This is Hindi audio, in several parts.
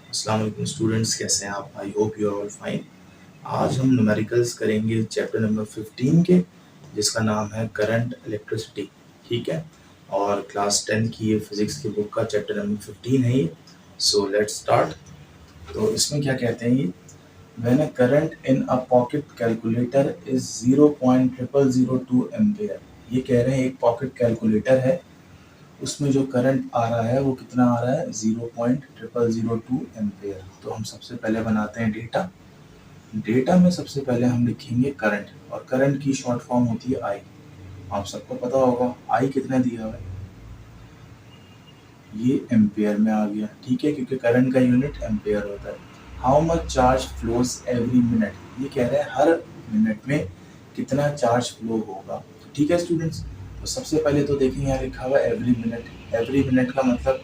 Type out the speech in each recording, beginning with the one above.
अस्सलाम वालेकुम स्टूडेंट्स, कैसे हैं आप? I hope you are all fine. आज हम न्यूमेरिकल्स करेंगे चैप्टर नंबर 15 के, जिसका नाम है करंट इलेक्ट्रिसिटी। ठीक है, और क्लास 10 की ये फिज़िक्स की बुक का चैप्टर नंबर 15 है ये। So let's start. तो इसमें क्या कहते हैं ये, when a current in a pocket calculator is 0.0002 ampere. ये कह रहे हैं एक पॉकेट कैलकुलेटर है, उसमें जो करंट आ रहा है वो कितना आ रहा है, 0.0002 एम्पेयर। तो हम सबसे पहले बनाते हैं डेटा। डेटा में सबसे पहले हम लिखेंगे करंट, और करंट की शॉर्ट फॉर्म होती है आई। आप सबको पता होगा आई कितना दिया हुआ है, ये एम्पेयर में आ गया। ठीक है, क्योंकि करंट का यूनिट एम्पेयर होता है। How much charge flows every minute, ये कह रहे हैं हर मिनट में कितना चार्ज फ्लो होगा। ठीक है स्टूडेंट्स, तो सबसे पहले तो देखें यहाँ लिखा हुआ है एवरी मिनट। एवरी मिनट का मतलब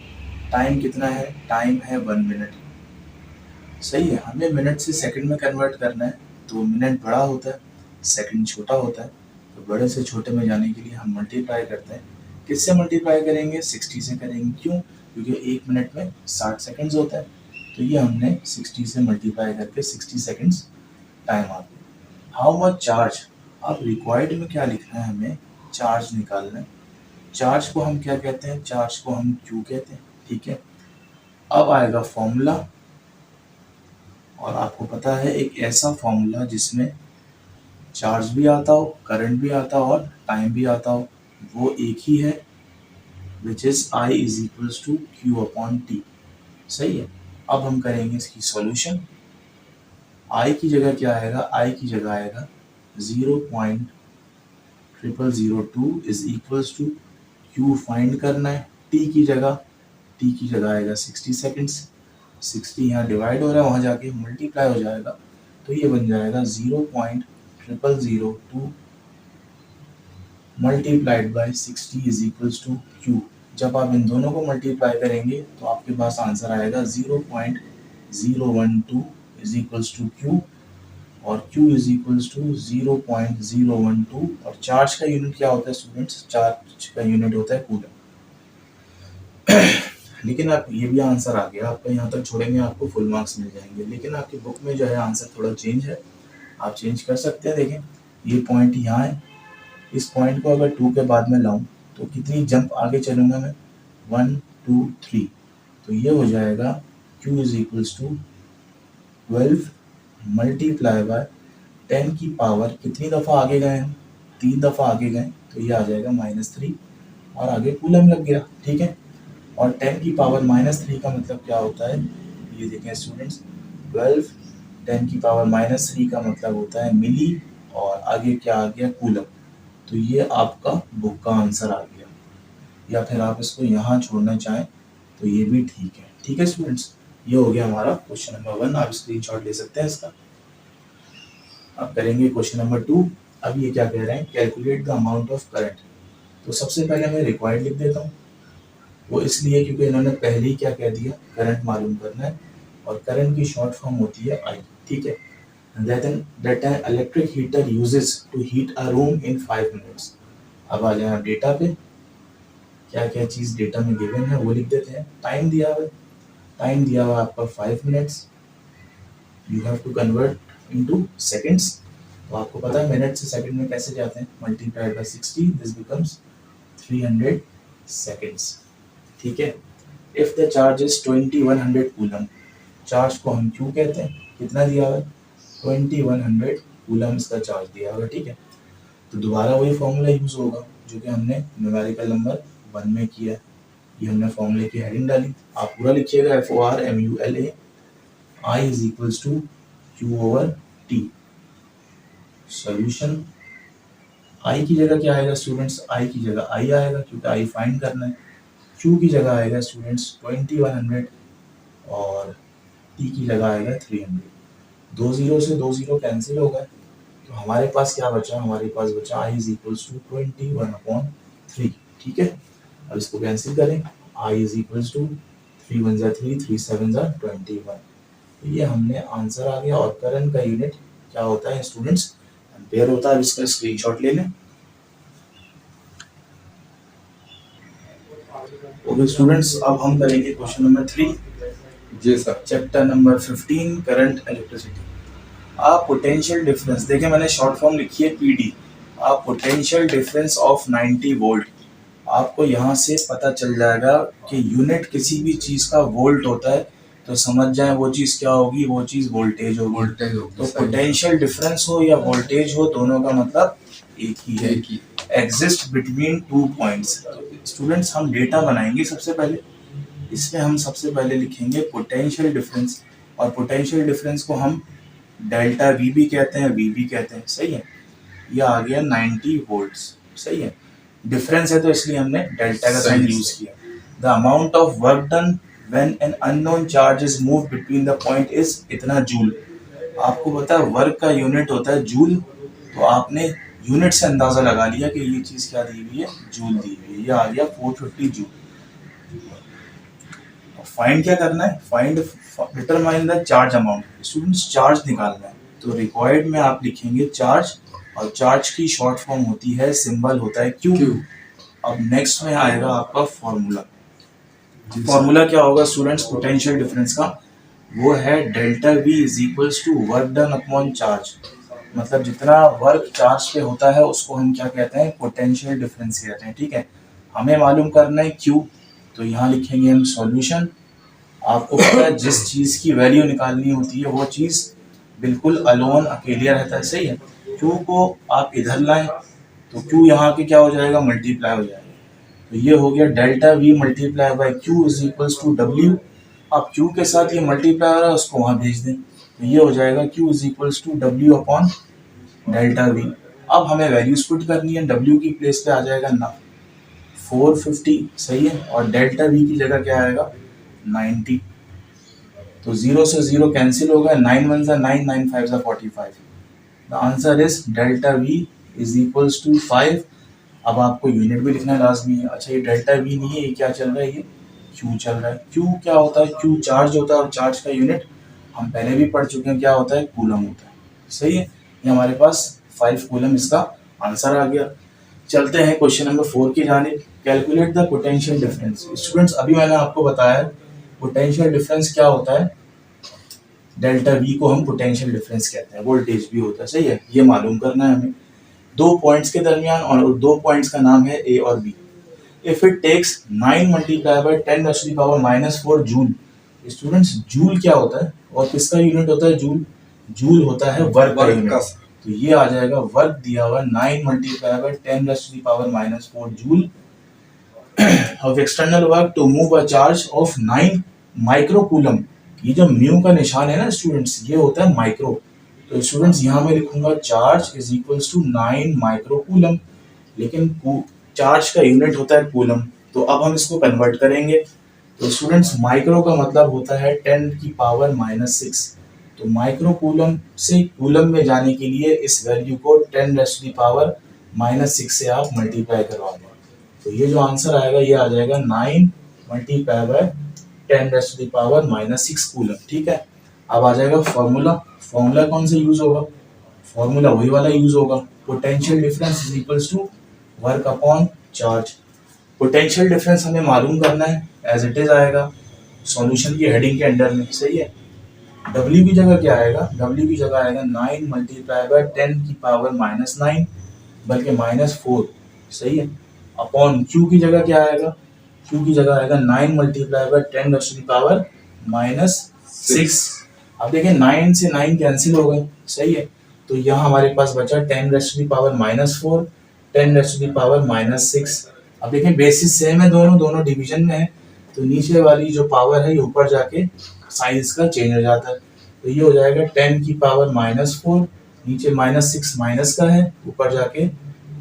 टाइम कितना है, टाइम है 1 मिनट। सही है, हमें मिनट से सेकंड में कन्वर्ट करना है, तो मिनट बड़ा होता है, सेकंड छोटा होता है। तो बड़े से छोटे में जाने के लिए हम मल्टीप्लाई करते हैं। किससे मल्टीप्लाई करेंगे, 60 से करेंगे। क्यों? क्योंकि 1 मिनट में 60 सेकंड्स होता है। तो ये हमने 60 से मल्टीप्लाई करके 60 सेकंड्स टाइम आ गया। हाउ मच चार्ज, अब रिक्वायर्ड में क्या लिखना है, हमें चार्ज निकालना है। चार्ज को हम क्या कहते हैं, चार्ज को हम क्यू कहते हैं। ठीक है, अब आएगा फॉर्मूला, और आपको पता है एक ऐसा फॉर्मूला जिसमें चार्ज भी आता हो, करंट भी आता हो और टाइम भी आता हो, वो एक ही है, which is I is equals to Q upon T. सही है, अब हम करेंगे इसकी सॉल्यूशन। आई की जगह क्या आएगा, आई की जगह आएगा 0.0002 is equals to Q find करना है। टी की जगह आएगा 60 सेकेंड्स। 60 यहाँ डिवाइड हो रहा है, वहाँ जाके मल्टीप्लाई हो जाएगा, तो ये बन जाएगा 0.0002 multiplied by 60 is equals to Q. जब आप इन दोनों को मल्टीप्लाई करेंगे तो आपके पास आंसर आएगा 0.012 इज इक्वल्स टू क्यू, और Q इज इक्वल्स टू 0.012। और चार्ज का यूनिट क्या होता है स्टूडेंट्स, चार्ज का यूनिट होता है कूलम। लेकिन आप ये भी आंसर आ गया आपका, यहाँ तक छोड़ेंगे आपको फुल मार्क्स मिल जाएंगे। लेकिन आपकी बुक में जो है आंसर थोड़ा चेंज है, आप चेंज कर सकते हैं। देखें, ये पॉइंट यहाँ है, इस पॉइंट को अगर 2 के बाद में लाऊं तो कितनी जंप आगे चलूंगा मैं, 1 2 3। तो ये हो जाएगा Q is equals to 12 multiply by 10 की पावर, कितनी दफ़ा आगे गए हम, 3 दफ़ा आगे गए, तो ये आ जाएगा -3, और आगे कूलम लग गया। ठीक है, और 10 की पावर -3 का मतलब क्या होता है, ये देखें स्टूडेंट्स, 12 10 की पावर -3 का मतलब होता है मिली, और आगे क्या आ गया, कूलम। तो ये आपका बुक का आंसर आ गया, या फिर आप इसको यहाँ छोड़ना चाहें तो ये भी ठीक है। ठीक है स्टूडेंट्स, ये हो गया हमारा क्वेश्चन नंबर 1, आप स्क्रीनशॉट ले सकते हैं इसका। अब करेंगे क्वेश्चन नंबर 2। अब ये क्या कह रहे हैं, calculate the amount of current. तो सबसे पहले मैं रिक्वायर्ड लिख देता हूँ, वो इसलिए क्योंकि इन्होंने पहले ही क्या कह दिया, करंट मालूम करना है, और करंट की शॉर्ट फॉर्म होती है आई। ठीक है, that an electric heater uses to heat a room in 5 minutes। अब आ जाए डेटा पे, क्या क्या चीज़ डेटा में गिवन है वो लिख देते हैं। टाइम दिया हुआ है, टाइम दिया हुआ है आपका 5 minutes, you have to convert into seconds. तो आपको पता है मिनट से सेकंड में कैसे जाते हैं, multiplied by 60, this becomes 300 seconds. ठीक है, if the charge is 2100 coulomb, charge को हम क्यू कहते हैं, कितना दिया हुआ है, 2100 कूलम इसका चार्ज दिया हुआ है। ठीक है, तो दोबारा वही फॉर्मूला यूज होगा जो कि हमने न्यूमेरिकल नंबर 1 में किया है। ये हमने फॉर्मूले की हेडिंग डाली, आप पूरा लिखिएगा, FORMULA I is equals to Q over T. Solution, I की जगह क्या आएगा स्टूडेंट्स, आई की जगह आई आएगा क्योंकि आई फाइंड करना है। क्यू की जगह आएगा स्टूडेंट्स 2100, और टी की जगह आएगा 300। 2 जीरो से 2 जीरो कैंसिल हो गए, तो हमारे पास क्या बचा, हमारे पास बचा आई इज इक्वल्स टू 21/3। ठीक है, अब इसको कैंसिल करें, आई इज इक्वल्स टू 3 1 जा 3 3 7 जा 21। ये हमने आंसर आ गया। और करंट का यूनिट क्या होता है स्टूडेंट्स, एम्पेयर होता है। इसका स्क्रीनशॉट ले लें। ओके स्टूडेंट्स, अब हम करेंगे क्वेश्चन नंबर 3। जी sir. Chapter number 15 current electricity. आप पोटेंशियल डिफरेंस देखिए, मैंने शॉर्ट फॉर्म लिखी है पीडी। आप पोटेंशियल डिफरेंस ऑफ 90 वोल्ट, आपको यहाँ से पता चल जाएगा कि यूनिट किसी भी चीज़ का वोल्ट होता है, तो समझ जाए वो चीज़ क्या होगी, वो चीज़ वोल्टेज होगी। वोल्टेज होगी, तो सही है। पोटेंशियल डिफरेंस हो या वोल्टेज हो, दोनों का मतलब एक ही है। एक ही। Exist between two points. Students, हम डेटा बनाएंगे सबसे पहले, इसमें हम सबसे पहले लिखेंगे पोटेंशियल डिफरेंस, और पोटेंशियल डिफरेंस को हम डेल्टा वी भी कहते हैं, वी भी कहते हैं, सही है। ये आ गया 90 वोल्ट्स, सही है। डिफरेंस है तो इसलिए हमने डेल्टा का साइन यूज किया। The amount of work done when an unknown charge is move between the point is इतना जूल। आपको पता है वर्क का यूनिट होता है जूल, तो आपने यूनिट से अंदाजा लगा लिया कि ये चीज क्या दी हुई है, जूल दी हुई है। ये आ गया 450 जूल। फाइंड क्या करना है, find determine the charge amount. Students, charge निकालना है, तो रिक्वायर्ड में आप लिखेंगे चार्ज, और चार्ज की शॉर्ट फॉर्म होती है, सिंबल होता है क्यू। अब नेक्स्ट में आएगा आपका फॉर्मूला। फॉर्मूला क्या होगा स्टूडेंट्स पोटेंशियल डिफरेंस का, वो है delta V is equals to work done upon charge. मतलब जितना वर्क चार्ज पे होता है उसको हम क्या कहते हैं, पोटेंशियल डिफरेंस कहते हैं, ठीक है। हमें मालूम करना है क्यू, तो यहाँ लिखेंगे हम सॉल्यूशन। आपको पता है जिस चीज की वैल्यू निकालनी होती है वो चीज बिल्कुल अलोन अकेलिया रहता है, सही है। क्यू को आप इधर लाएं तो क्यू यहाँ के क्या हो जाएगा, मल्टीप्लाई हो जाएगा। तो ये हो गया delta V multiply by Q is equals to W. अब क्यू के साथ ये मल्टीप्लाई हो रहा है, उसको वहां भेज दें, तो ये हो जाएगा Q is equals to W upon delta V. अब हमें वैल्यूज पुट करनी है, डब्ल्यू की प्लेस पे आ जाएगा ना 450, सही है, और डेल्टा वी की जगह क्या आएगा 90। तो 0 से 0 कैंसिल हो गया, 9 1 जा 9, 9 5 जा 45। The answer is delta V is equals to 5। अब आपको यूनिट भी लिखना लाजमी है। अच्छा, ये डेल्टा वी नहीं है, ये क्या चल रहा है, ये क्यू चल रहा है। क्यू क्या होता है, क्यू चार्ज होता है, और चार्ज का यूनिट हम पहले भी पढ़ चुके हैं, क्या होता है, कूलम होता है, सही है। ये हमारे पास 5 कूलम इसका आंसर आ गया। चलते हैं क्वेश्चन नंबर 4 की जानिब। Calculate the potential difference. Students, अभी मैंने आपको बताया पोटेंशियल डिफरेंस क्या होता है, डेल्टा वी को हम पोटेंशियल डिफरेंस कहते हैं, वोल्टेज भी होता है, सही है। ये मालूम करना है हमें दो पॉइंट्स के दरमियान, और दो पॉइंट्स का नाम है ए और B. If it takes 9 multiply by 10 to the power -4 joule. Students, joule क्या होता है और किसका यूनिट होता है, जूल। जूल होता है वर्क का यूनिट। तो ये आ जाएगा वर्क दिया हुआ 9 multiply by 10 to the power -4 joule of external work to move a charge of 9 microcoulomb. ये जो म्यू का निशान है ना स्टूडेंट्स, ये होता है माइक्रो। तो स्टूडेंट्स, यहाँ मैं लिखूंगा charge is equals to 9 microcoulomb, लेकिन चार्ज का यूनिट होता है कूलम। तो अब हम इसको कन्वर्ट करेंगे। तो स्टूडेंट्स, माइक्रो का मतलब होता है 10 की पावर -6। तो माइक्रो कूलम से कूलम में जाने के लिए इस वैल्यू को 10 टू द पावर -6 से आप मल्टीप्लाई करवा दें। तो ये जो आंसर आएगा ये आ जाएगा 9 multiply by 10 to the power -6 coulomb, ठीक है। अब आ जाएगा फॉर्मूला। फॉर्मूला कौन सा यूज होगा, फॉर्मूला वही वाला यूज होगा, potential difference is equals to work upon charge. Potential difference हमें मालूम करना है, एज इट इज आएगा सॉल्यूशन की हेडिंग के अंडर में, सही है। W की जगह क्या आएगा, W की जगह आएगा 9 मल्टीप्लाई बाय 10 की पावर -9, बल्कि -4, सही है, अपॉन Q की जगह क्या आएगा, Q की जगह आएगा 9 multiply by 10 to the power -6। अब देखिए 9 से 9 कैंसिल हो गए, सही है। तो यहाँ हमारे पास बचा 10 to the power -4, 10 to the power -6। अब देखें बेसिस सेम है, दोनों दोनों डिवीजन में है, तो नीचे वाली जो पावर है ये ऊपर जाके साइन इसका चेंज हो जाता है। तो ये हो जाएगा 10 की पावर -4, नीचे -6 माइनस का है, ऊपर जाके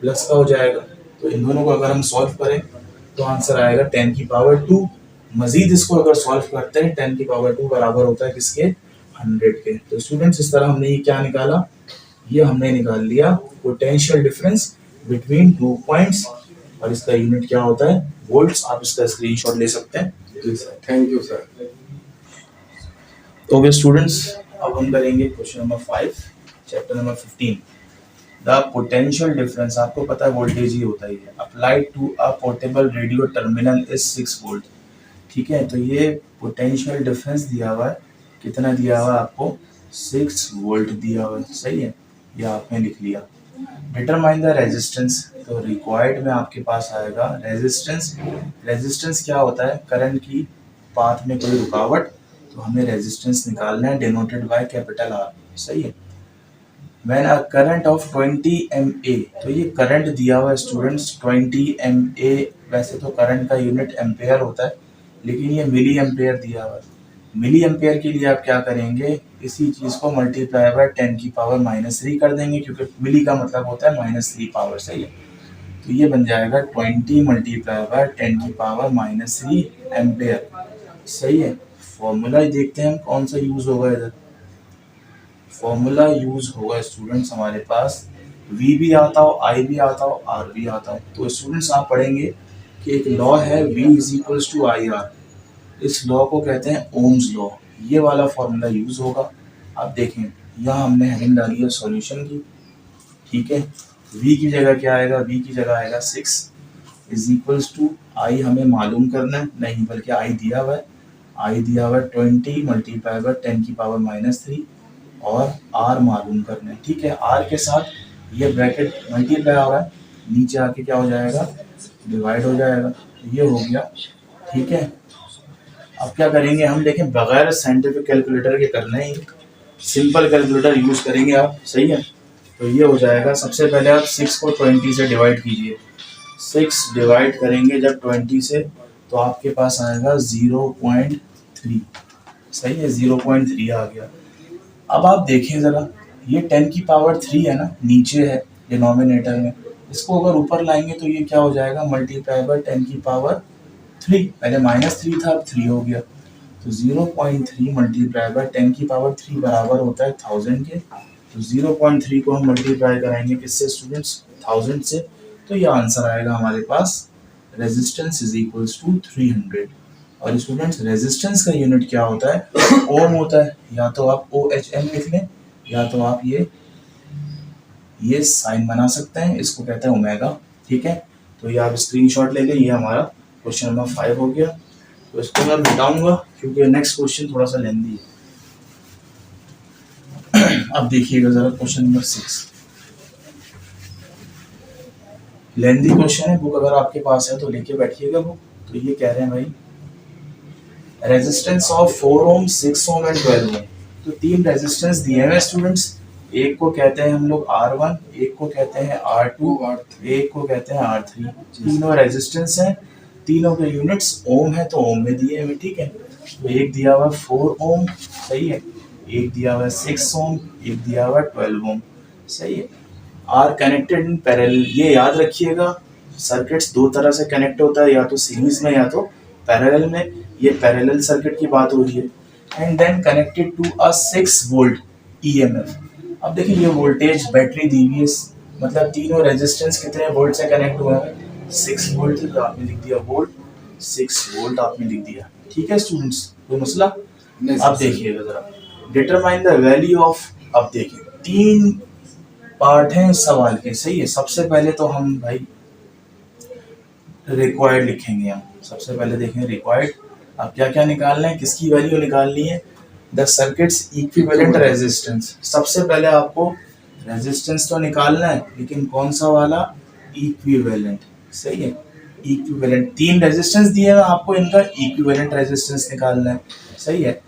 प्लस का हो जाएगा। तो इन दोनों को अगर हम सॉल्व करें तो आंसर आएगा 10 की पावर 2। मजीद इसको अगर सॉल्व करते हैं 10 की पावर 2 बराबर होता है किसके, 100 के। तो स्टूडेंट्स, इस तरह हमने ये क्या निकाला, ये हमने निकाल लिया potential difference between two points, और इसका यूनिट क्या होता है, वोल्ट्स। आप इसका स्क्रीनशॉट ले सकते हैं। Thank you sir. Okay students, अब हम करेंगे question number 5 chapter number 15। The potential difference, आपको पता है वोल्टेज ही होता ही है, applied to a portable radio terminal is 6 volt. ठीक है, तो ये पोटेंशियल डिफरेंस दिया हुआ है, कितना दिया हुआ है आपको, 6 वोल्ट दिया हुआ है, सही है, ये आपने लिख लिया। डिटरमाइन द रेजिस्टेंस, तो रिक्वायर्ड में आपके पास आएगा रेजिस्टेंस। रेजिस्टेंस क्या होता है, करंट की पाथ में कोई रुकावट, तो हमें रेजिस्टेंस निकालना है, डिनोटेड बाय कैपिटल आर, सही है। When a current of 20 MA, तो ये करंट दिया हुआ है स्टूडेंट्स 20 MA, वैसे तो करंट का यूनिट एम्पेयर होता है, लेकिन ये मिली एम्पेयर दिया हुआ है। मिली एम्पेयर के लिए आप क्या करेंगे, इसी चीज को मल्टीप्लाई बाय 10 की पावर -3 कर देंगे, क्योंकि मिली का मतलब होता है -3 पावर, सही है। तो ये बन जाएगा 20 मल्टीप्लाई बाय 10 की पावर -3 एम्पेयर, सही है। फॉर्मूला देखते हैं हम कौन सा यूज होगा इधर। फॉर्मूला यूज होगा स्टूडेंट्स हमारे पास, V भी आता हो, I भी आता हो, R भी आता हो। तो स्टूडेंट्स आप पढ़ेंगे कि एक लॉ है V = IR, इस लॉ को कहते हैं ओम्स लॉ, ये वाला फॉर्मूला यूज होगा। आप देखें यहाँ हमने हेडिंग डाली है सॉल्यूशन की, ठीक है। V की जगह क्या आएगा, V की जगह आएगा 6 = I हमें मालूम करना है, नहीं बल्कि I दिया हुआ है, I दिया हुआ है 20 मल्टीप्लाई बाय 10 की पावर -3, और R मालूम करना है, ठीक है। R के साथ ये ब्रैकेट मल्टीप्लाई हो रहा है, नीचे आके क्या हो जाएगा, डिवाइड हो जाएगा, तो ये हो गया, ठीक है। अब क्या करेंगे हम, देखें बगैर साइंटिफिक कैलकुलेटर के करना है, सिंपल कैलकुलेटर यूज करेंगे आप, सही है। तो ये हो जाएगा, सबसे पहले आप 6 को 20 से डिवाइड कीजिए, 6 डिवाइड करेंगे जब 20 से, तो आपके पास आएगा 0.3, सही है, 0.3 आ गया। अब आप देखें जरा, ये 10 की पावर 3 है ना, नीचे है डिनोमिनेटर में, इसको अगर ऊपर लाएंगे तो ये क्या हो जाएगा, मल्टीप्लाई बाय 10 की पावर 3, पहले -3 था अब 3 हो गया, तो 0.3 मल्टीप्लाई बाय 10 की पावर 3 बराबर होता है 1000 के। तो 0.3 को हम मल्टीप्लाई कराएंगे किससे स्टूडेंट्स, 1000 से, तो ये आंसर आएगा हमारे पास, रेजिस्टेंस = 300। और स्टूडेंट्स रेजिस्टेंस का यूनिट क्या होता है, ओम होता है, या तो आप OHM लिख लें, या तो आप ये साइन बना सकते हैं, इसको कहते हैं ओमेगा, ठीक है। तो ये आप स्क्रीनशॉट ले लें, ये हमारा क्वेश्चन नंबर 5 हो गया। तो इसको मैं मिटाऊंगा क्योंकि नेक्स्ट क्वेश्चन थोड़ा सा लेंदी है। अब देखिएगा जरा क्वेश्चन नंबर 6, लेंदी क्वेश्चन है, बुक अगर आपके पास है तो लेके बैठिएगा बुक। तो ये कह रहे हैं भाई, resistance of 4 ohm, 6 ohm and 12 ohm, तो 3 रेजिस्टेंस दिए हैं स्टूडेंट्स, एक को कहते हैं हम लोग R1, एक को कहते हैं R2, एक को कहते हैं R3, तीनों रेजिस्टेंस हैं, तीनों के यूनिट्स ओम है, तो ओम में दिए हुए, ठीक है। तो एक दिया हुआ 4 ओम, सही है, एक दिया हुआ 6 ओम, एक दिया हुआ 12 ओम, सही है। आर कनेक्टेड इन पैरेलल, ये याद रखिएगा, सर्किट्स दो तरह से कनेक्ट होता है, या तो सीरीज में या तो पैरेलल में, ये पैरेलल सर्किट की बात हो रही है। And then connected to a 6 volt EMF। अब देखिए ये वोल्टेज बैटरी दी हुई है, मतलब तीनों रेजिस्टेंस कितने वोल्ट से कनेक्ट हुए हैं, 6 वोल्ट से, तो आपने लिख दिया वोल्ट, 6 वोल्ट आपने लिख दिया, ठीक है स्टूडेंट्स, कोई मसला। अब देखिएगा जरा, डिटरमाइन द वैल्यू ऑफ, अब देखिए 3 पार्ट हैं इस सवाल के, सही है। सबसे पहले तो हम भाई रिक्वायर्ड लिखेंगे, हम सबसे पहले देखेंगे रिक्वायर्ड। अब क्या क्या निकालना है, किसकी वैल्यू निकालनी है, द सर्किट्स इक्विवेलेंट रेजिस्टेंस। सबसे पहले आपको रेजिस्टेंस तो निकालना है, लेकिन कौन सा वाला, इक्विवेलेंट, सही है, इक्विवेलेंट। 3 रेजिस्टेंस दिए हैं आपको, इनका इक्विवेलेंट रेजिस्टेंस निकालना है, सही है।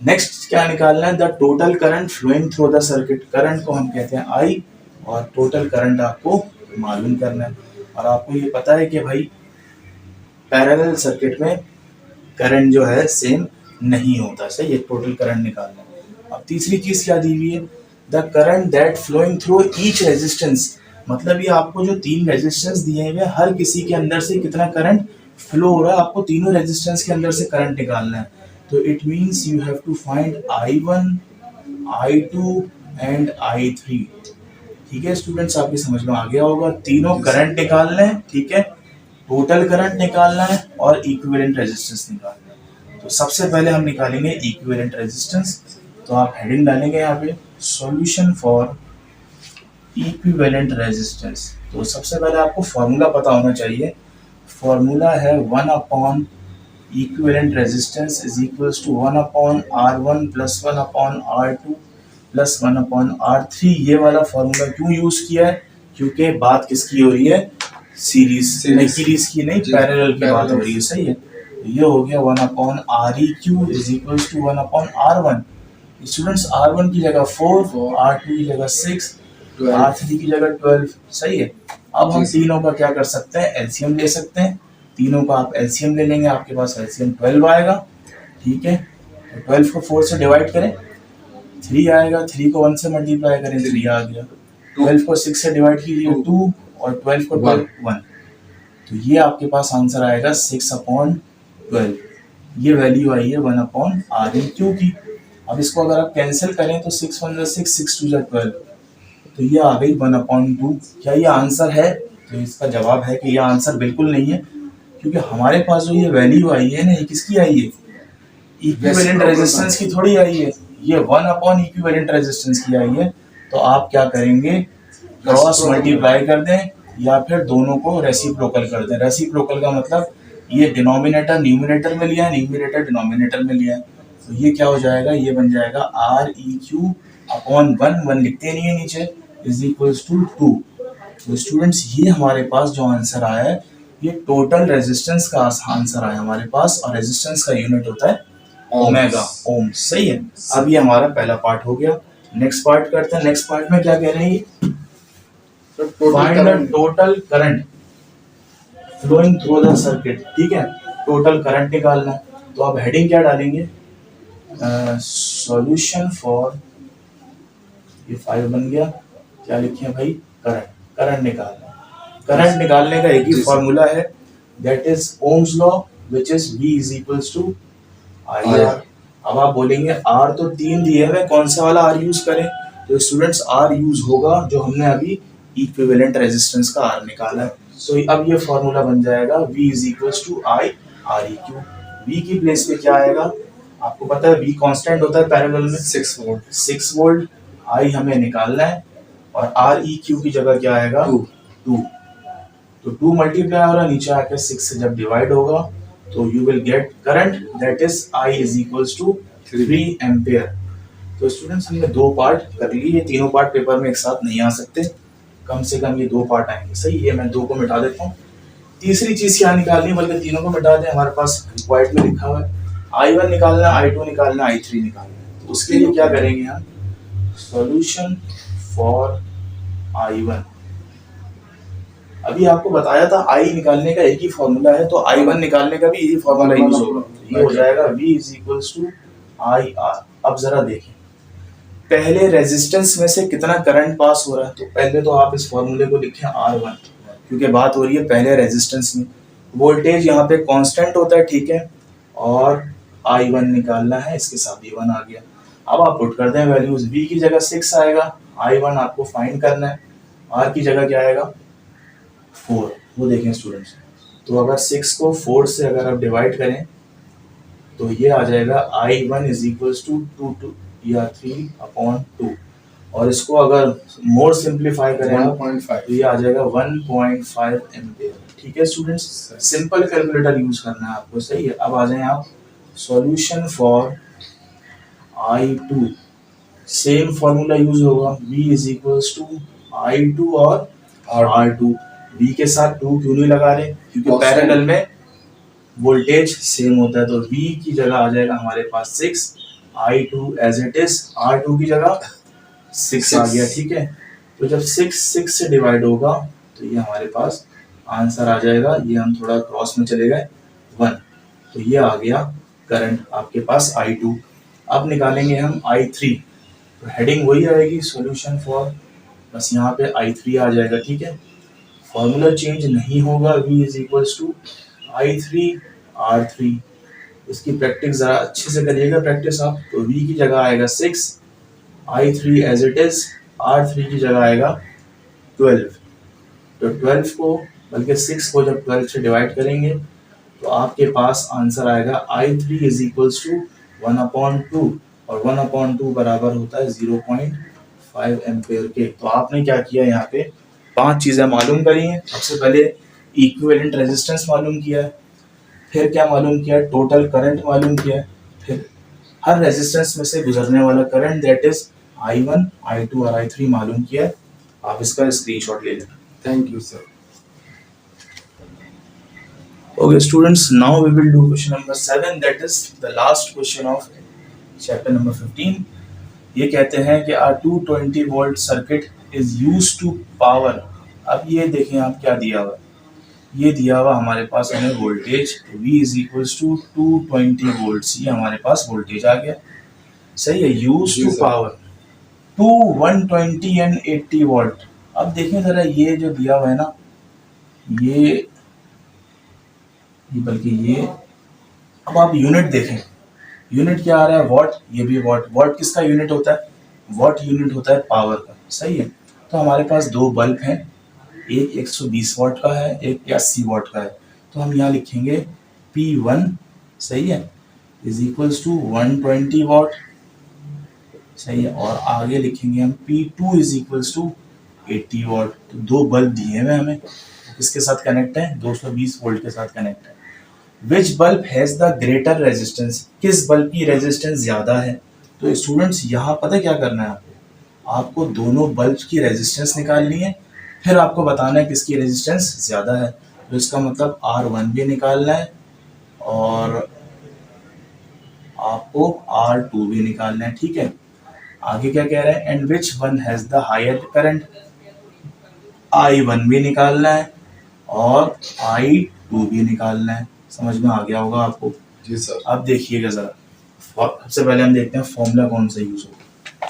नेक्स्ट क्या निकालना है, the total current flowing through the circuit, current को हम कहते हैं I, और टोटल करंट आपको मालूम करना है। और आपको ये पता है कि भाई पैरेलल सर्किट में करंट जो है सेम नहीं होता, सही है, टोटल करंट निकालना है। अब तीसरी चीज क्या दी हुई है, the current that flowing through each resistance, मतलब ये आपको जो 3 रेजिस्टेंस दिए हुए हर किसी के अंदर से कितना करंट फ्लो हो रहा है, आपको तीनों रेजिस्टेंस के अंदर से करंट निकालना है। तो it means you have to find I1, I2 and I3, ठीक है स्टूडेंट्स, आपकी समझ में आ गया होगा। तीनों करंट निकालने हैं, ठीक है, टोटल करंट निकालना है और इक्विवेलेंट रेजिस्टेंस निकालना है। तो सबसे पहले हम निकालेंगे इक्विवेलेंट रेजिस्टेंस, तो आप हेडिंग डालेंगे यहाँ पे, सॉल्यूशन फॉर इक्विवेलेंट रेजिस्टेंस। तो सबसे पहले आपको फॉर्मूला पता होना चाहिए, फॉर्मूला है 1/, equivalent resistance is equals to 1/R1 plus 1/R2 plus 1/R3। ये वाला फॉर्मूला क्यों यूज किया है? क्योंकि बात किसकी हो रही है? सीरीज की नहीं, पैरेलल की बात हो रही है। सही है। ये हो गया 1/Req is equals to 1/R1। Students R1 की जगह 4, R2 की जगह 6, R3 की जगह 12। सही है। अब हम तीनों का क्या कर सकते हैं? एलसीएम ले सकते हैं। तीनों का आप एलसीएम ले लेंगे, आपके पास एलसीएम 12 आएगा। ठीक है। 12 को 4 से डिवाइड करें, 3 आएगा। 3 को 1 से मल्टीप्लाई करें, 3 आ गया। 12 को 6 से डिवाइड कीजिए, 2, और 12 को 1। तो ये आपके पास आंसर आएगा 6/12। ये वैल्यू आई है 1/Req की। अब इसको अगर आप कैंसिल करें तो 6 1 6, 6 2 12, तो ये आ गई 1/2। क्या ये आंसर है? तो इसका जवाब है कि ये आंसर बिल्कुल नहीं है, क्योंकि हमारे पास जो ये वैल्यू आई है ना, ये किसकी आई है? इक्विवेलेंट रेजिस्टेंस की थोड़ी आई है, ये 1/इक्विवेलेंट रेजिस्टेंस की आई है। तो आप क्या करेंगे? क्रॉस मल्टीप्लाई कर दें या फिर दोनों को रेसिप्रोकल कर दें। रेसिप्रोकल का मतलब ये डिनोमिनेटर न्यूमरेटर में लिया है, न्यूमरेटर डिनोमिनेटर में लिया है। तो ये क्या हो जाएगा? ये बन जाएगा Req/1 लिखते नहीं है नीचे, इज इक्वल्स टू 2। तो स्टूडेंट्स ये हमारे पास जो आंसर आया है, ये टोटल रेजिस्टेंस का आंसर आया हमारे पास, और रेजिस्टेंस का यूनिट होता है ओमेगा, ओम। सही है। अब ये हमारा पहला पार्ट हो गया। नेक्स्ट पार्ट करते हैं। नेक्स्ट पार्ट में क्या कह रहे हैं? Find the total current flowing through the circuit. ठीक है, टोटल करंट निकालना है। तो आप हेडिंग क्या डालेंगे? सॉल्यूशन फॉर, ये 5 बन गया। क्या लिखे भाई? करंट। करंट निकालना। करंट निकालने का एक ही फॉर्मूला है, that is ohm's law, which is V is equals to IR। अब आप बोलेंगे R तो 3 दिए हुए, कौन सा वाला R यूज करें? तो स्टूडेंट्स R यूज होगा जो हमने अभी इक्विवेलेंट रेजिस्टेंस का R निकाला है। तो अब ये फॉर्मूला बन जाएगा V is equals to I Req। V की प्लेस पे क्या आएगा? आपको पता है V कांस्टेंट होता है पैरेलल में 6 वोल्ट। 6 वोल्ट I हमें निकालना है, और Req की जगह क्या आएगा? 2। तो 2 मल्टीप्लाई हो रहा है, नीचे आके 6 से जब डिवाइड होगा तो you will get current, that is I is equals to 3 ampere. तो स्टूडेंट्स हमने 2 पार्ट कर लिए। ये तीनों पार्ट पेपर में एक साथ नहीं आ सकते, कम से कम ये 2 पार्ट आएंगे। सही है। मैं 2 को मिटा देता हूँ। तीसरी चीज क्या निकालनी है? बल्कि तीनों को मिटा दें, हमारे पास रिक्वायर्ड में लिखा हुआ है I1 निकालना, I2 निकालना, I3 निकालना। तो उसके लिए क्या करेंगे हम? Solution for I1। अभी आपको बताया था I निकालने का एक ही फॉर्मूला है, तो I1 निकालने का भी यही फॉर्मूला यूज होगा। ये हो जाएगा V is equals to IR। अब जरा देखें, पहले रेजिस्टेंस में से कितना करंट पास हो रहा है। तो पहले तो आप इस फॉर्मूले को लिखें R1, क्योंकि बात हो रही है पहले रेजिस्टेंस में। वोल्टेज यहाँ पे कांस्टेंट होता है, ठीक है, और I1 निकालना है, इसके साथ V1 आ गया। अब आप पुट कर दें वैल्यूज। V की जगह 6 आएगा, I1 आपको फाइंड करना है, R की जगह क्या आएगा? 4। वो देखें स्टूडेंट्स, तो अगर 6 को 4 से अगर आप डिवाइड करें तो ये आ जाएगा I1 इज इक्वल्स टू 2 या 3/2, और इसको अगर मोर सिंप्लीफाई करें 1.5, तो ये आ जाएगा 1.5 एम्पियर। ठीक है स्टूडेंट्स, सिंपल कैलकुलेटर यूज करना है आपको। सही है। अब आ जाएं आप solution for I2। Same formula use होगा, V is equals to I2 और R2। V के साथ 2 क्यों नहीं लगा रहे? क्योंकि पैरेलल में वोल्टेज सेम होता है। तो V की जगह आ जाएगा हमारे पास 6, I2 as it is, R2 की जगह 6 आ गया। ठीक है। तो जब 6 से डिवाइड होगा तो ये हमारे पास आंसर आ जाएगा। ये हम थोड़ा क्रॉस में चले गए 1, तो ये आ गया करंट आपके पास I2। अब निकालेंगे हम I3। तो हेडिंग वही आएगी, सॉल्यूशन फॉर, बस यहाँ पे I3 आ जाएगा। ठीक है, फॉर्मूला चेंज नहीं होगा। V is equals to I3 R3। इसकी प्रैक्टिस जरा अच्छे से करिएगा प्रैक्टिस आप। तो V की जगह आएगा 6, I3 as it is, R3 की जगह आएगा 12। तो 12 को, बल्कि 6 को जब 12 से डिवाइड करेंगे तो आपके पास आंसर आएगा I3 इज इक्वल्स टू 1/2, और 1/2 बराबर होता है 0.5 एम्पियर के। तो आपने क्या किया, यहाँ पे 5 चीजें मालूम करी हैं। सबसे पहले इक्विवेलेंट रेजिस्टेंस मालूम किया है, फिर क्या मालूम किया, टोटल करंट मालूम किया, फिर हर रेजिस्टेंस में से गुजरने वाला current that is I1, I2 और I3 मालूम किया। आप इसका स्क्रीनशॉट ले लें। Thank you sir. Okay students, now we will do question number 7, that is the last question of chapter number 15. ये कहते हैं कि a 220 volt circuit is used to power। अब ये देखें आप क्या दिया हुआ, ये दिया हुआ हमारे पास हमें voltage V is equals to 220 volts, ये हमारे पास वोल्टेज आ गया, सही है, use to power to 120 and 80 volt. अब देखें जरा ये जो दिया हुआ है ना, ये बल्कि ये, अब आप यूनिट देखें, यूनिट क्या आ रहा है, वॉट, ये भी वॉट, वॉट किसका यूनिट होता है, वॉट यूनिट होता है पावर का, सही है। तो हमारे पास दो बल्ब हैं, एक 120 वॉट का है, एक 80 वॉट का है, तो हम यहाँ लिखेंगे P1, सही है, इज इक्वल्स टू 120 वॉट, सही है, और आगे लिखेंगे हम P2 is equals to 80 what. तो दो बल्ब दिए हुए हमें, किसके साथ कनेक्ट है, 220 वोल्ट के साथ कनेक्ट है। Which bulb has the greater resistance, किस बल्ब की रेजिस्टेंस ज्यादा है। तो स्टूडेंट्स यहाँ पता क्या करना है आपको दोनों बल्ब की रेजिस्टेंस निकालनी है, फिर आपको बताना है किसकी रेजिस्टेंस ज्यादा है। तो इसका मतलब R1 भी निकालना है और आपको R2 भी निकालना है, ठीक है। आगे क्या कह रहे हैं, and which one has the higher current, I1 भी निकालना है और I2 भी निकालना है। समझ में आ गया होगा आपको। जी सर। अब देखिएगा जरा, सबसे पहले हम देखते हैं फॉर्मूला कौन सा यूज होगा।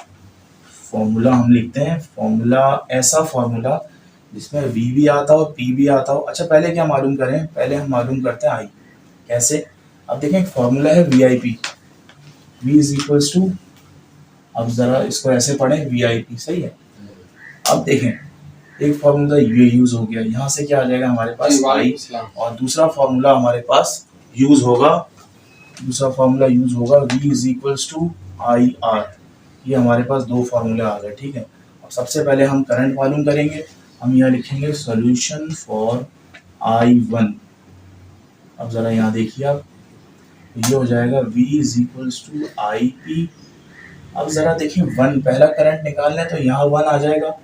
फॉर्मूला हम लिखते हैं, फॉर्मूला ऐसा फॉर्मूला जिसमें V भी आता हो, P भी आता हो। अच्छा पहले क्या मालूम करें, पहले हम मालूम करते हैं I, कैसे। अब देखें एक फॉर्मूला है VIP, V is equals to, अब जरा इसको ऐसे पढ़ें VIP, सही है। अब देखें एक फॉर्मूला ये यूज हो गया, यहाँ से क्या आ जाएगा हमारे पास I, और दूसरा फॉर्मूला हमारे पास यूज होगा, दूसरा फॉर्मूला यूज होगा V is equals to IR। ये हमारे पास दो फॉर्मूले आ गए, ठीक है। अब सबसे पहले हम करंट मालूम करेंगे, हम यहाँ लिखेंगे सॉल्यूशन फॉर I1। अब जरा यहाँ देखिए आप, ये हो जाएगा V is equals to IP। अब जरा देखिए वन, पहला करंट निकालना है तो यहाँ 1 आ जाएगा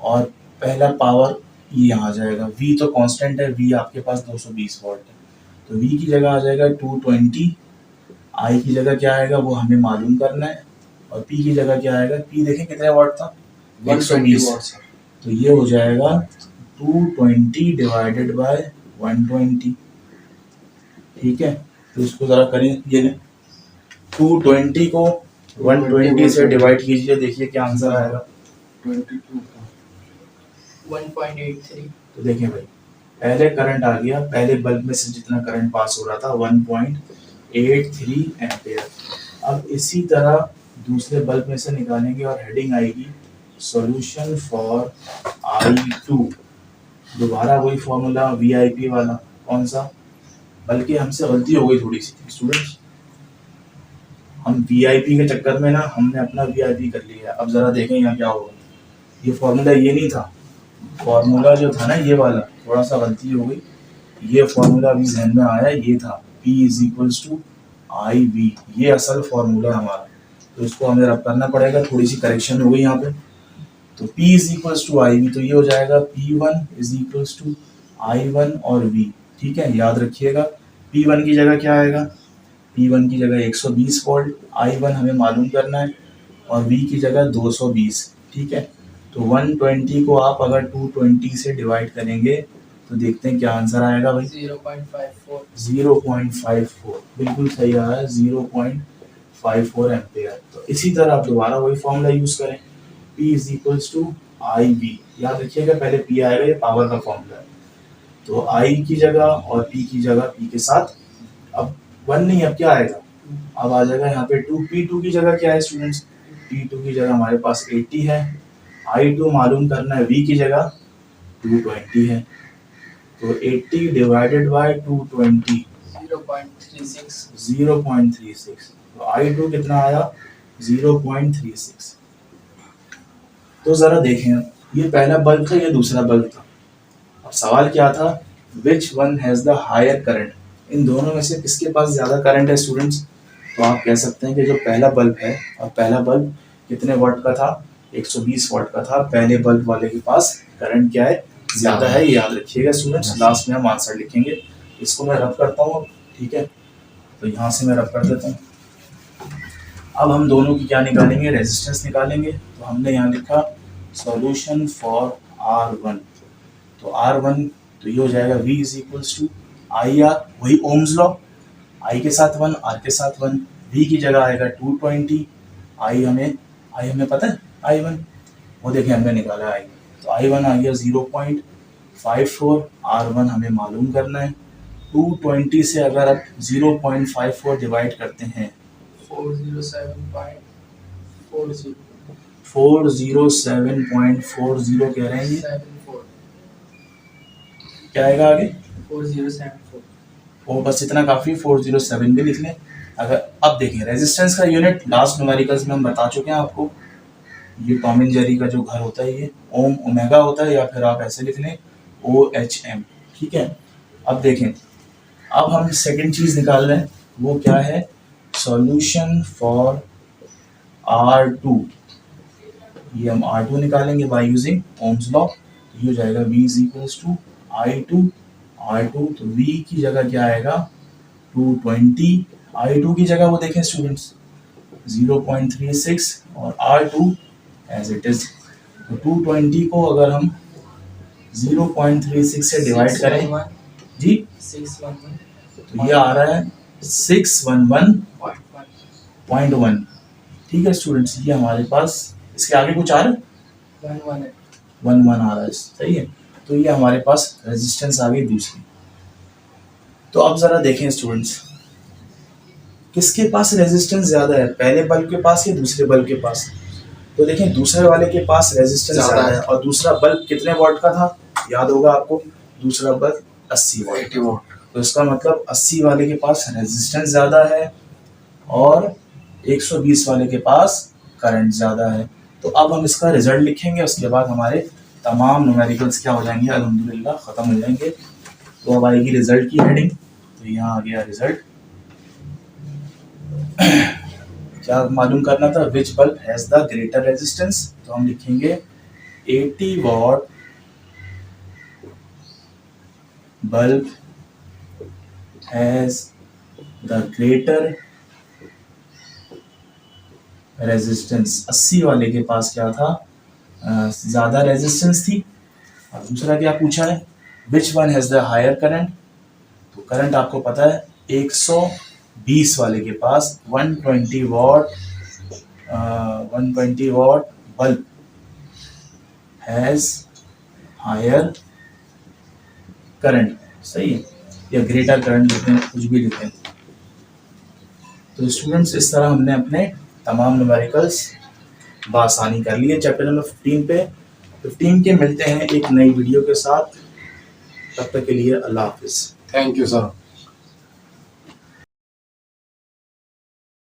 और पहला पावर ये यहाँ आ जाएगा। V तो कांस्टेंट है, V आपके पास 220 वोल्ट है, तो V की जगह आ जाएगा 220, I की जगह क्या आएगा वो हमें मालूम करना है, और P की जगह क्या आएगा, P देखें कितने वॉट था, 120 वॉट, तो ये हो जाएगा 220 डिवाइडेड बाय 120, ठीक है। तो इसको जरा करें, ये 220 को 120 से डिवाइड कीजिए, देखिए क्या आंसर आएगा, 1.83। तो देखिए भाई पहले करंट आ गया, पहले बल्ब में से जितना करंट पास हो रहा था 1.83 एम्पियर। अब इसी तरह दूसरे बल्ब में से निकालेंगे और हेडिंग आएगी सॉल्यूशन फॉर I2। दोबारा वही फॉर्मूला VIP वाला, कौन सा, बल्कि हमसे गलती हो गई थोड़ी सी स्टूडेंट्स, हम VIP के चक्कर में ना हमने अपना VIP कर लिया। अब जरा देखें यहाँ क्या होगा, ये फॉर्मूला ये नहीं था, फॉर्मूला जो था ना ये वाला, थोड़ा सा गलती हो गई, ये फॉर्मूला अभी जहन में आया, ये था P is equals to IV, ये असल फॉर्मूला हमारा, तो इसको हमें रब करना पड़ेगा, थोड़ी सी करेक्शन हो गई यहाँ पे। तो P is equals to IV, तो ये हो जाएगा P1 is equals to I1 और V, ठीक है, याद रखिएगा। P1 की जगह क्या आएगा, P1 की जगह 120 वोल्ट, I1 हमें मालूम करना है, और V की जगह 220, ठीक है। तो 120 को आप अगर 220 से डिवाइड करेंगे तो देखते हैं क्या आंसर आएगा भाई, 0.54। 0.54, बिल्कुल सही आ रहा है, 0.54 एम्पियर। तो इसी तरह आप दोबारा वही फॉर्मूला यूज करें, P is equals to IV, याद रखिएगा पहले P आएगा, ये पावर का फॉर्मूला है, तो I की जगह और P की जगह P के साथ, अब 1 नहीं, अब क्या आएगा, अब आ जाएगा यहाँ पे 2, P2 की जगह क्या है स्टूडेंट्स, P2 की जगह हमारे पास 80 है, I2 मालूम करना है, V की जगह 220 है, तो 80 डिवाइडेड बाय 220, 0.36। 0.36, तो I2 कितना आया, 0.36। तो जरा देखें, ये पहला बल्ब था, ये दूसरा बल्ब था। अब सवाल क्या था, which one has the higher current, इन दोनों में से किसके पास ज़्यादा करंट है स्टूडेंट्स? तो आप कह सकते हैं कि जो पहला बल्ब है, और पहला बल्ब कितने वाट का था? 120 वाट का था। पहले बल्ब वाले के पास करंट क्या है? ज़्यादा है। याद रखिएगा स्टूडेंट्स, लास्ट में हम आंसर लिखेंगे। इसको मैं रब करता हूँ, ठीक है? तो यहाँ से मैं रब कर देता हूँ। अब हम दोनों की क्या निकालेंगे? रेजिस्टेंस निकालेंगे। तो हमने यहाँ लिखा सॉल्यूशन फॉर R1। तो R1 तो ये हो जाएगा V is equals to IR, वही ओम्स लॉ, I के साथ 1, R के साथ 1। V की जगह आएगा 220, I हमें पता है I1, वो देखिए हमने निकाला I। तो I1 आ गया 0.54, R1 हमें मालूम करना है। 220 से अगर आप 0.54 डिवाइड करते हैं 407.40 407.40 कह रहे हैं ये, 74 क्या आएगा आगे? 4074 वो बस इतना काफी, 407 भी लिख लें। अगर अब देखें रेजिस्टेंस का यूनिट लास्ट न्यूमेरिकल्स में हम बता चुके हैं आपको, ये टॉम एंड जेरी का जो घर होता है ये ओम ओमेगा होता है, या फिर आप ऐसे लिख लें OHM, ठीक है? अब देखें, अब हम सेकंड चीज निकाल रहे हैं, वो क्या है? Solution for R2। ये हम R2 निकालेंगे बाय यूजिंग ओम्स लॉ। ये हो जाएगा V is equals to I2 R2। तो V की जगह क्या आएगा? 220। I2 की जगह वो देखें स्टूडेंट्स 0.36 और R2 एज इट इज। तो 220 को अगर हम 0.36 से डिवाइड करें जी, 611 तो ये आ रहा है 611.1। ठीक है स्टूडेंट्स, ये हमारे पास, इसके आगे कुछ आ रहा है? 11 आ रहा है, सही है। तो ये हमारे पास रेजिस्टेंस आ गई दूसरी। तो अब जरा देखें स्टूडेंट्स, किसके पास रेजिस्टेंस ज्यादा है, पहले बल्ब के पास या दूसरे बल्ब के पास? तो देखें दूसरे वाले के पास रेजिस्टेंस ज्यादा है, और दूसरा बल्ब कितने वाट का था? याद होगा आपको, दूसरा बल्ब 80 वाट। तो इसका मतलब 80 वाले के पास रेजिस्टेंस ज्यादा है और 120 वाले के पास करंट ज्यादा है। तो अब हम इसका रिजल्ट लिखेंगे, उसके बाद हमारे तमाम न्यूमेरिकल्स क्या हो जाएंगे? अल्हम्दुलिल्लाह खत्म हो जाएंगे। तो अब आएगी रिजल्ट की हेडिंग। तो यहाँ आ गया रिजल्ट। क्या मालूम करना था? Which bulb has the greater resistance? तो हम लिखेंगे 80 watt bulb has the greater resistance. 80 वाले के पास क्या था? ज्यादा रेजिस्टेंस थी। और दूसरा क्या पूछा है? Which one has the higher current? तो करंट आपको पता है 120 वाले के पास 120 watt bulb has higher current, सही है, या ग्रेटर करंट लिखते हैं, कुछ भी लिखते हैं। तो स्टूडेंट्स इस तरह हमने अपने तमाम न्यूमेरिकल्स बआसानी कर लिए चैप्टर नंबर 15 पे। 15 के मिलते हैं एक नई वीडियो के साथ, तब तक के लिए अल्लाह हाफिज़। Thank you sir.